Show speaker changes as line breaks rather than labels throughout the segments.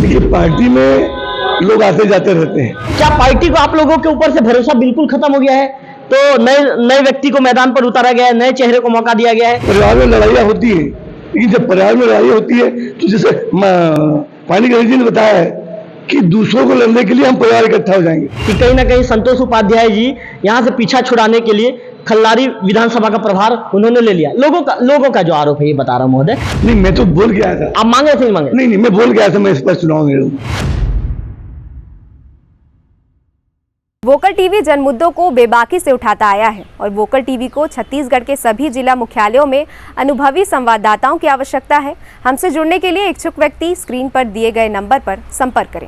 देखिए, पार्टी में लोग आते जाते रहते हैं।
क्या पार्टी को आप लोगों के ऊपर से भरोसा बिल्कुल खत्म हो गया है? तो नए व्यक्ति को मैदान पर उतारा गया है, नए चेहरे को मौका दिया गया है।
परिवार में लड़ाइयाँ होती है, लेकिन जब परिवार में लड़ाई होती है तो जैसे पानी गणेश जी ने बताया है कि दूसरों को लड़ने के लिए हम परिवार इकट्ठा हो जाएंगे।
कि कहीं ना कहीं संतोष उपाध्याय जी यहाँ से पीछा छुड़ाने के लिए खल्लारी विधानसभा का प्रभार उन्होंने ले लिया। लोगों का जो आरोप है, ये बता रहा हूँ महोदय।
नहीं, मैं तो बोल के आया था।
आप मांगे थे? नहीं मांगे?
नहीं, मैं बोल के आया था मैं इस पर चुनाव नहीं लड़ूंगा।
वोकल टीवी जन मुद्दों को बेबाकी से उठाता आया है और वोकल टीवी को छत्तीसगढ़ के सभी जिला मुख्यालयों में अनुभवी संवाददाताओं की आवश्यकता है। हमसे जुड़ने के लिए इच्छुक व्यक्ति स्क्रीन पर दिए गए नंबर पर संपर्क करें।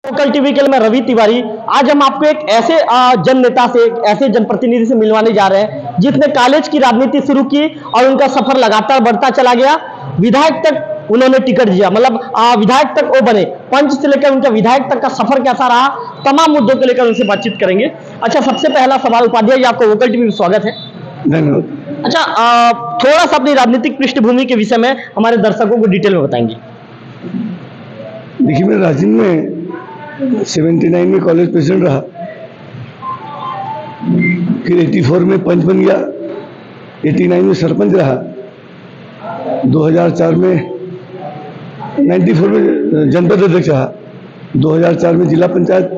वोकल टीवी के लिए मैं रवि तिवारी। आज हम आपको एक ऐसे जन नेता से, एक ऐसे जनप्रतिनिधि से मिलवाने जा रहे हैं जिसने कॉलेज की राजनीति शुरू की और उनका सफर लगातार बढ़ता चला गया। विधायक तक उन्होंने टिकट दिया, मतलब विधायक तक वो बने। पंच से लेकर उनका विधायक तक का सफर कैसा रहा, तमाम मुद्दों को लेकर उनसे बातचीत करेंगे। अच्छा, सबसे पहला सवाल उपाध्याय जी, आपको वोकल टीवी में स्वागत है।
धन्यवाद।
अच्छा, थोड़ा सा अपनी राजनीतिक पृष्ठभूमि के विषय में हमारे दर्शकों को डिटेल में बताएंगे।
देखिए, मैं राजीव में 79 में कॉलेज प्रेसिडेंट रहा, फिर 84 में पंच बन गया, 89 में सरपंच रहा, 2004 में 94 में जनपद अध्यक्ष रहा, 2004 में जिला पंचायत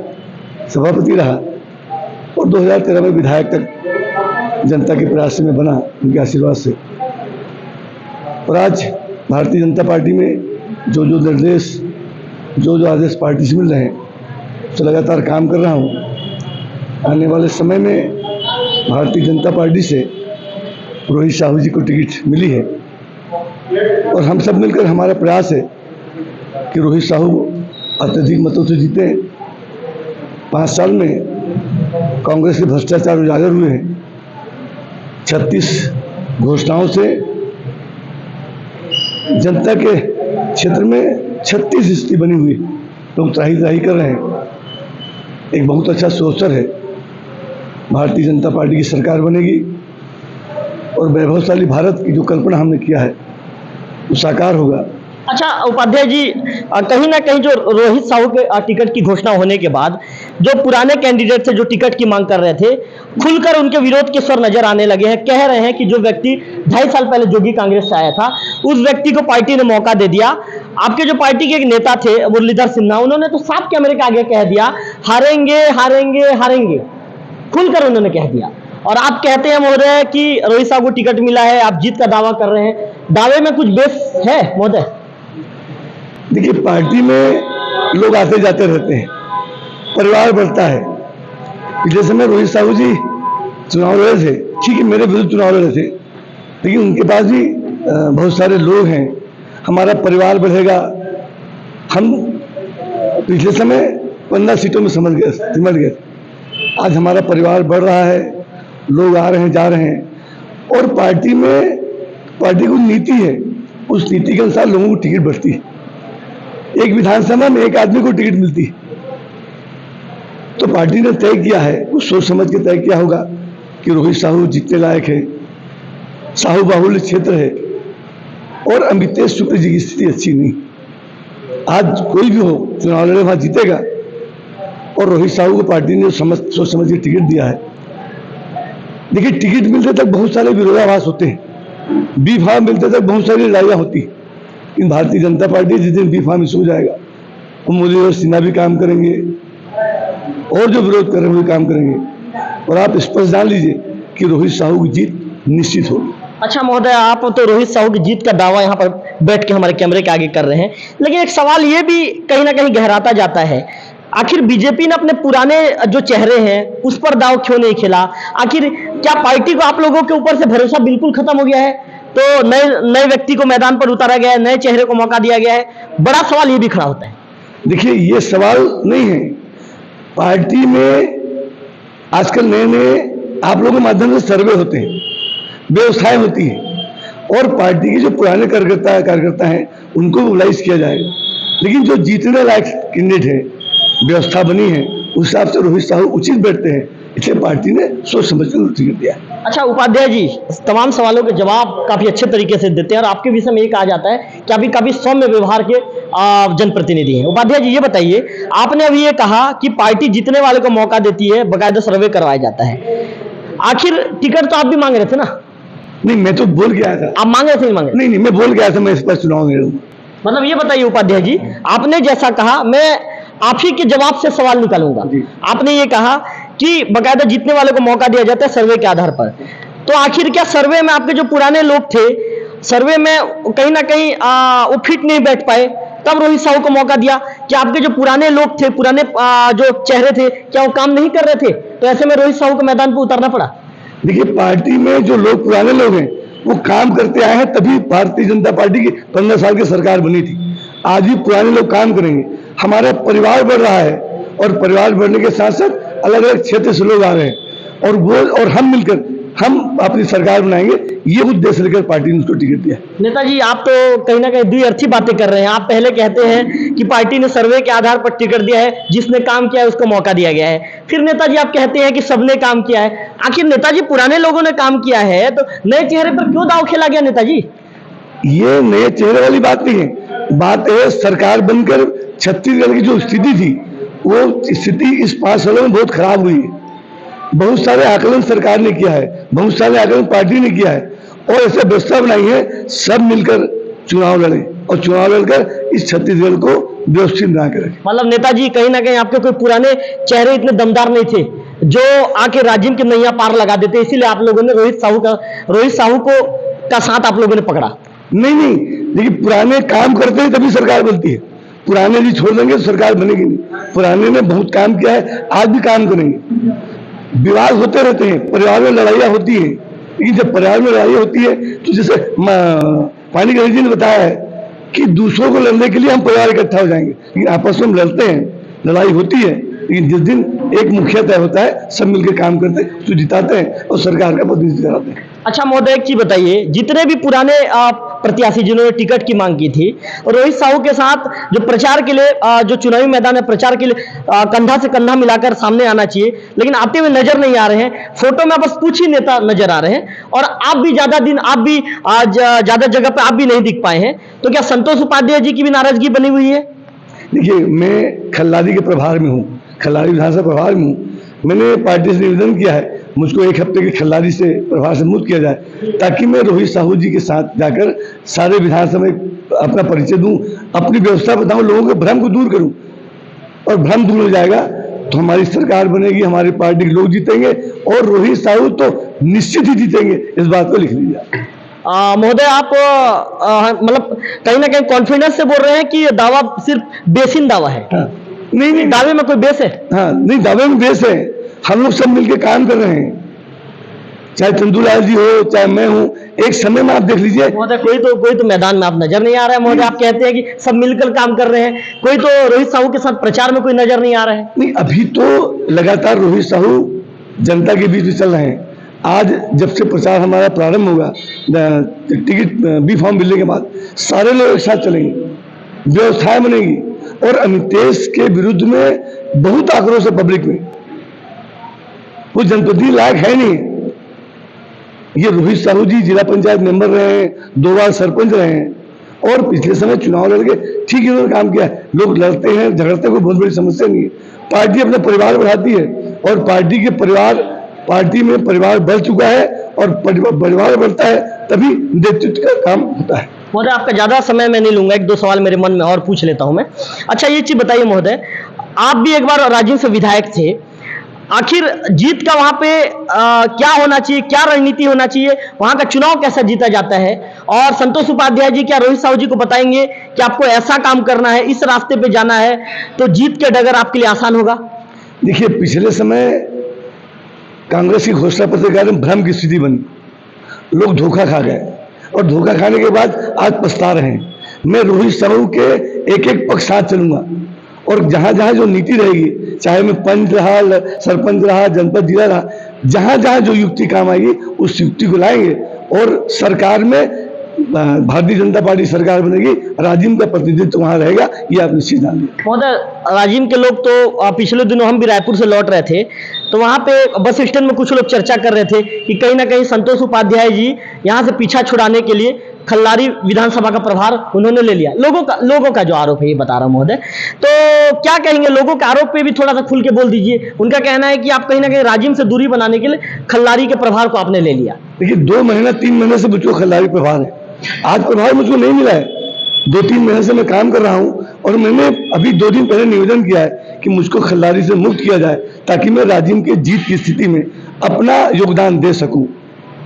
सभापति रहा और 2013 में विधायक तक जनता के प्रयास से मैं बना, उनके आशीर्वाद से। और आज भारतीय जनता पार्टी में जो निर्देश, जो आदेश पार्टी से मिल रहे हैं, तो लगातार काम कर रहा हूँ। आने वाले समय में भारतीय जनता पार्टी से रोहित साहू जी को टिकट मिली है और हम सब मिलकर हमारा प्रयास है कि रोहित साहू अत्यधिक मतों से जीते। 5 साल में कांग्रेस के भ्रष्टाचार उजागर हुए हैं। 36 घोषणाओं से जनता के क्षेत्र में 36 स्थिति बनी हुई, लोग त्राही कर रहे हैं। एक बहुत अच्छा सोचर है, भारतीय जनता पार्टी की सरकार बनेगी और वैभवशाली भारत की जो कल्पना हमने किया है वो साकार होगा।
अच्छा उपाध्याय जी, कहीं ना कहीं जो रोहित साहू के टिकट की घोषणा होने के बाद जो पुराने कैंडिडेट थे, जो टिकट की मांग कर रहे थे, खुलकर उनके विरोध के स्वर नजर आने लगे हैं। कह रहे हैं कि जो व्यक्ति 2.5 साल पहले जोगी कांग्रेस से आया था, उस व्यक्ति को पार्टी ने मौका दे दिया। आपके जो पार्टी के एक नेता थे मुरलीधर सिन्हा, उन्होंने तो साफ कैमरे के आगे कह दिया, हारेंगे हारेंगे हारेंगे, खुलकर उन्होंने कह दिया। और आप कहते हैं महोदय कि रोहित साहू को टिकट मिला है, आप जीत का दावा कर रहे हैं। दावे में कुछ बेस है महोदय?
देखिए, पार्टी में लोग आते जाते रहते हैं, परिवार बढ़ता है। पिछले समय रोहित साहू जी चुनाव लड़े थे, ठीक है, मेरे विरुद्ध चुनाव लड़े थे, लेकिन उनके पास भी बहुत सारे लोग हैं। हमारा परिवार बढ़ेगा। हम पिछले समय 15 सीटों में सिमट गए। आज हमारा परिवार बढ़ रहा है, लोग आ रहे हैं, जा रहे हैं। और पार्टी को नीति है, उस नीति के अनुसार लोगों को टिकट बढ़ती है। एक विधानसभा में एक आदमी को टिकट मिलती है, तो पार्टी ने तय किया है, कुछ सोच समझ के तय किया होगा कि रोहित साहू जीतने लायक है, साहू बाहुल्य क्षेत्र है और अमितेश शुक्ल जी की स्थिति अच्छी नहीं। आज कोई भी हो चुनाव लड़े वहां जीतेगा। और रोहित साहू को पार्टी ने सोच समझ के टिकट दिया है। देखिए, टिकट मिलते तक बहुत सारे विरोधाभास होते हैं, बी फार्म मिलते तक बहुत सारी लड़ाइयाँ होती हैं। लेकिन भारतीय जनता पार्टी जिस दिन बी फार्म इशू हो जाएगा, वो मोदी और सिन्हा भी काम करेंगे और जो विरोध कर रहे हैं वो भी काम करेंगे। और आप स्पष्ट जान लीजिए कि रोहित साहू की जीत निश्चित होगी।
अच्छा महोदय, आप तो रोहित साहू की जीत का दावा यहाँ पर बैठ के हमारे कैमरे के आगे कर रहे हैं, लेकिन एक सवाल ये भी कहीं ना कहीं गहराता जाता है, आखिर बीजेपी ने अपने पुराने जो चेहरे हैं उस पर दाव क्यों नहीं खेला? आखिर क्या पार्टी को आप लोगों के ऊपर से भरोसा बिल्कुल खत्म हो गया है? तो नए व्यक्ति को मैदान पर उतारा गया है, नए चेहरे को मौका दिया गया है। बड़ा सवाल ये भी खड़ा होता है।
देखिए, ये सवाल नहीं है। पार्टी में आजकल नए आप लोगों के माध्यम से सर्वे होते हैं, व्यवस्थाएं होती है और पार्टी के जो पुराने कार्यकर्ता हैं उनको मोबिलाइज किया जाएगा। लेकिन जो जीतने लायक कैंडिडेट है, व्यवस्था बनी है, उस हिसाब से रोहित साहू उचित बैठते हैं। इसलिए पार्टी ने सोच समझ कर टिकट दिया।
अच्छा उपाध्याय जी, तमाम सवालों के जवाब काफी अच्छे तरीके से देते हैं और आपके विषय में ये कहा जाता है कि अभी काफी सौम्य व्यवहार के जनप्रतिनिधि हैं। उपाध्याय जी ये बताइए, आपने अभी ये कहा कि पार्टी जीतने वाले को मौका देती है, बकायदा सर्वे करवाया जाता है। आखिर टिकट तो आप भी मांग रहे थे ना?
नहीं, मैं तो बोल के आया था।
आप मांग रहे थे नहीं मांग रहे?
नहीं, मैं बोल के आया था मैं इस पर चुनाव में लड़ूंगा।
मतलब ये बताइए उपाध्याय जी, आपने जैसा कहा मैं आप ही के जवाब से सवाल निकालूंगा। आपने ये कहा कि बकायदा जीतने वाले को मौका दिया जाता है सर्वे के आधार पर, तो आखिर क्या सर्वे में आपके जो पुराने लोग थे, सर्वे में कहीं ना कहीं वो फिट नहीं बैठ पाए, तब रोहित साहू को मौका दिया? क्या आपके जो पुराने लोग थे, पुराने जो चेहरे थे, क्या वो काम नहीं कर रहे थे, तो ऐसे में रोहित साहू को मैदान पर उतारना पड़ा?
देखिए, पार्टी में जो लोग पुराने लोग हैं वो काम करते आए हैं, तभी भारतीय जनता पार्टी की 15 साल की सरकार बनी थी। आज भी पुराने लोग काम करेंगे। हमारा परिवार बढ़ रहा है और परिवार बढ़ने के साथ साथ अलग अलग क्षेत्र से लोग आ रहे हैं और हम मिलकर हम अपनी सरकार बनाएंगे, ये उद्देश्य लेकर पार्टी ने उसको टिकट दिया।
नेताजी, आप तो कहीं ना कहीं द्विअर्थी बातें कर रहे हैं। आप पहले कहते हैं कि पार्टी ने सर्वे के आधार पर टिकट दिया है, जिसने काम किया है उसको मौका दिया गया है। फिर नेताजी आप कहते हैं कि सबने काम किया है। आखिर नेताजी पुराने लोगों ने काम किया है तो नए चेहरे पर क्यों दांव खेला गया नेताजी?
ये नए चेहरे वाली बात नहीं है। बात है सरकार बनकर छत्तीसगढ़ की जो स्थिति थी, वो स्थिति इस 5 सालों में बहुत खराब हुई है। बहुत सारे आकलन सरकार ने किया है, बहुत सारे आकलन पार्टी ने किया है और ऐसे व्यवस्था बनाई है सब मिलकर चुनाव लड़े और चुनाव लड़कर इस छत्तीसगढ़ को व्यवस्थित बना कर रखें।
मतलब नेताजी कहीं ना कहीं आपके कोई पुराने चेहरे इतने दमदार नहीं थे जो आके राज्य की नैया पार लगा देते, इसीलिए आप लोगों ने रोहित साहू को का साथ आप लोगों ने पकड़ा?
नहीं, देखिए पुराने काम करते हैं तभी सरकार बनती है। पुराने भी छोड़ देंगे तो सरकार बनेगी नहीं। पुराने ने बहुत काम किया है, आज भी काम करेंगे। विवाद होते रहते हैं, परिवार में लड़ाइयाँ होती हैं, लेकिन जब परिवार में लड़ाई होती है तो जैसे पानी गणेश जी ने बताया है कि दूसरों को लड़ने के लिए हम परिवार इकट्ठा हो जाएंगे, लेकिन आपस में लड़ते हैं, लड़ाई होती है, लेकिन जिस दिन एक मुखिया तय होता है सब मिलकर काम करते हैं, उसको जिताते हैं और सरकार का प्रतिनिधित्व कराते हैं।
अच्छा महोदय, एक चीज बताइए, जितने भी पुराने प्रत्याशी जिन्होंने टिकट की मांग की थी, रोहित साहू के साथ जो प्रचार के लिए जो चुनावी मैदान में प्रचार के लिए कंधा से कंधा मिलाकर सामने आना चाहिए, लेकिन आते हुए नजर नहीं आ रहे हैं। फोटो में बस कुछ ही नेता नजर आ रहे हैं और आप भी ज्यादा दिन, आप भी ज्यादा जगह पे आप भी नहीं दिख पाए हैं, तो क्या संतोष उपाध्याय जी की भी नाराजगी बनी हुई है?
देखिए, मैं खल्लारी के प्रभार में हूँ, खल्लारी विधानसभा प्रभार में हूँ। मैंने पार्टी से निवेदन किया है मुझको 1 हफ्ते के खल्लारी से प्रभार से मुक्त किया जाए, ताकि मैं रोहित साहू जी के साथ जाकर सारे विधानसभा में अपना परिचय दूं, अपनी व्यवस्था बताऊं, लोगों के भ्रम को दूर करूं, और भ्रम दूर हो जाएगा तो हमारी सरकार बनेगी, हमारी पार्टी के लोग जीतेंगे और रोहित साहू तो निश्चित ही जीतेंगे। इस बात को लिख लीजिए।
महोदय, आप मतलब कहीं ना कहीं कॉन्फिडेंस से बोल रहे हैं कि ये दावा सिर्फ बेसिन दावा है?
हाँ। नहीं,
दावे में कोई बेस है?
हाँ, नहीं, दावे में बेस है। हम लोग सब मिलकर काम कर रहे हैं, चाहे चंदूलाल जी हो, चाहे मैं हूं। एक समय में आप देख लीजिए
महोदय, कोई तो मैदान में आप नजर नहीं आ रहा है। महोदय, आप कहते हैं कि सब मिलकर काम कर रहे हैं, कोई तो रोहित साहू के साथ प्रचार में कोई नजर नहीं आ रहा है?
नहीं, अभी तो लगातार रोहित साहू जनता के बीच में चल रहे हैं। आज जब से प्रचार हमारा प्रारंभ होगा, टिकट बी फॉर्म मिलने के बाद सारे लोग एक साथ चलेंगे, व्यवस्थाएं बनेगी और अमितेश के विरुद्ध में बहुत आक्रोश है पब्लिक में। वो जनप्रतिनिधि लायक है नहीं। ये रोहित साहू जी जिला पंचायत मेंबर रहे हैं, 2 बार सरपंच रहे हैं और पिछले समय चुनाव लड़के ठीक इन्होंने काम किया है। लोग लड़ते हैं, झगड़ते, कोई बहुत बड़ी समस्या नहीं है। पार्टी अपना परिवार बढ़ाती है और पार्टी में परिवार बढ़ चुका है और परिवार बढ़ता है तभी नेतृत्व का काम होता है।
महोदय, आपका ज्यादा समय मैं नहीं लूंगा, 1-2 सवाल मेरे मन में और पूछ लेता हूं मैं। अच्छा, ये चीज बताइए महोदय, आप भी एक बार राजिम से विधायक थे, आखिर जीत का वहां पे क्या होना चाहिए, क्या रणनीति होना चाहिए, वहां का चुनाव कैसा जीता जाता है? और संतोष उपाध्याय जी क्या रोहित साहू जी को बताएंगे कि आपको ऐसा काम करना है, इस रास्ते पे जाना है, तो जीत के डगर आपके लिए आसान होगा?
देखिए, पिछले समय कांग्रेस की घोषणा पत्र के कारण भ्रम की स्थिति बनी, लोग धोखा खा गए और धोखा खाने के बाद आज पछता रहे हैं। मैं रोहित साहू के एक पक्ष साथ चलूंगा और जहां जहां जो नीति रहेगी, चाहे मैं पंच रहा, सरपंच रहा, जनपद जिला रहा, जहां जहां जो युक्ति काम आएगी उस युक्ति को लाएंगे और सरकार में भारतीय जनता पार्टी सरकार बनेगी, राजिम का प्रतिनिधित्व वहाँ रहेगा, ये आप निश्चित जानिए।
महोदय, राजिम के लोग तो पिछले दिनों हम भी रायपुर से लौट रहे थे, तो वहाँ पे बस स्टैंड में कुछ लोग चर्चा कर रहे थे कि कहीं ना कहीं संतोष उपाध्याय जी यहाँ से पीछा छुड़ाने के लिए खल्लारी विधानसभा का प्रभार उन्होंने ले लिया। लोगों का जो आरोप है, ये बता रहा हूं महोदय, तो क्या कहेंगे? लोगों के आरोप पे भी थोड़ा सा खुल के बोल दीजिए। उनका कहना है कि आप कहीं ना कहीं राजिम से दूरी बनाने के लिए खल्लारी के प्रभार को आपने ले लिया।
देखिए 2 महीना 3 महीने से मुझको खल्लारी प्रभार है, आज प्रभार मुझको नहीं मिला है। 2-3 महीने से मैं काम कर रहा हूं और मैंने अभी 2 दिन पहले निवेदन किया है कि मुझको खल्लारी से मुक्त किया जाए ताकि मैं राजिम के जीत की स्थिति में अपना योगदान दे सकूं।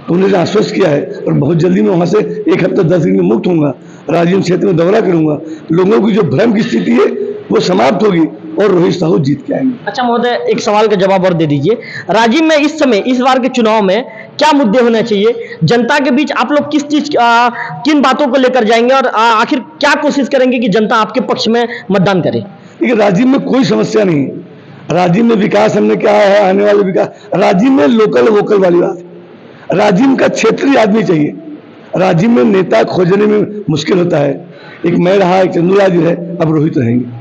तो उन्होंने आश्वस्त किया है और बहुत जल्दी मैं वहाँ से 1 हफ्ता 10 दिन में मुक्त होऊंगा, राजिम क्षेत्र में दौरा करूंगा, लोगों की जो भ्रम की स्थिति है वो समाप्त होगी और रोहित साहू जीत के आएंगे।
अच्छा महोदय, एक सवाल का जवाब और दे दीजिए। राजिम में इस समय, इस बार के चुनाव में क्या मुद्दे होने चाहिए? जनता के बीच आप लोग किन बातों को लेकर जाएंगे और आखिर क्या कोशिश करेंगे कि जनता आपके पक्ष में मतदान करे?
देखिए राजिम में कोई समस्या नहीं है, राजिम में विकास हमने क्या है, आने वाले विकास, राजिम में लोकल वोकल वाली बात है। राजिम का क्षेत्रीय आदमी चाहिए, राजिम में नेता खोजने में मुश्किल होता है। एक मैं रहा, एक चंद्रराज जी है, अब रोहित रहेंगे।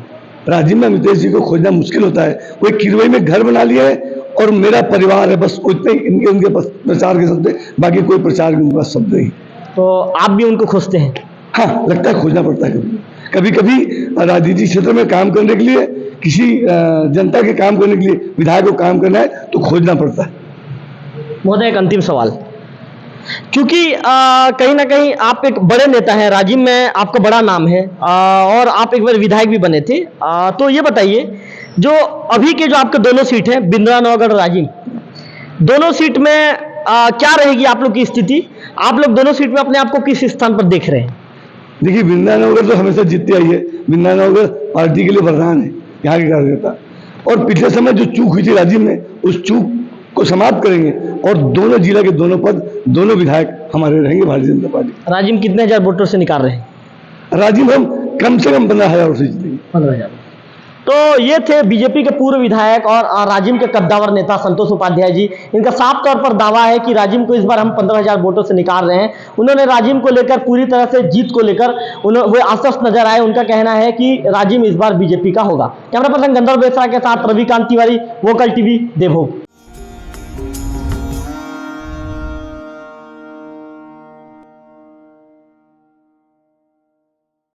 राजिम में अमितेश जी को खोजना मुश्किल होता है। कोई किरवई में घर बना लिया है और मेरा परिवार है, बस उतने उनके पास प्रचार के शब्द, बाकी कोई प्रचार के उनके पास शब्द नहीं।
तो आप भी उनको खोजते हैं?
हाँ, लगता है खोजना पड़ता है। कभी कभी राजनीतिक क्षेत्र में काम करने के लिए, किसी जनता के काम करने के लिए, विधायक को काम करना है तो खोजना पड़ता है।
महोदय, एक अंतिम सवाल, क्योंकि कहीं ना कहीं आप एक बड़े नेता हैं, राजिम में आपका बड़ा नाम है और आप एक बार विधायक भी बने थे, तो ये बताइए, जो अभी के जो आपके दोनों सीट हैं, बिंद्रानगर और राजिम, दोनों सीट में क्या रहेगी आप लोग की स्थिति? आप लोग दोनों सीट में अपने आप को किस स्थान पर देख रहे हैं?
देखिए बिंद्रानगर तो हमेशा जीतती आई है, बिंद्रानगर पार्टी के लिए वरदान है यहाँ के कार्यकर्ता, और पिछले समय जो चूक हुई थी राजिम में, उस चूक को समाप्त करेंगे और दोनों जिला के दोनों पद, दोनों विधायक हमारे रहेंगे भारतीय जनता पार्टी।
राजिम कितने हजार वोटों से निकाल रहे हैं?
राजिम हम कम से कम 15,000 से जीतेंगे।
15,000। तो ये थे बीजेपी के पूर्व विधायक और राजिम के कद्दावर नेता संतोष उपाध्याय जी। इनका साफ तौर पर दावा है कि राजिम को इस बार हम 15,000 वोटों से निकाल रहे हैं। उन्होंने राजिम को लेकर पूरी तरह से जीत को लेकर वो आश्वस्त नजर आए। उनका कहना है कि राजिम इस बार बीजेपी का होगा। कैमरा पर्सन गंधर्व बेसरा के साथ रविकांत तिवारी, वोकल टीवी, देवभोग।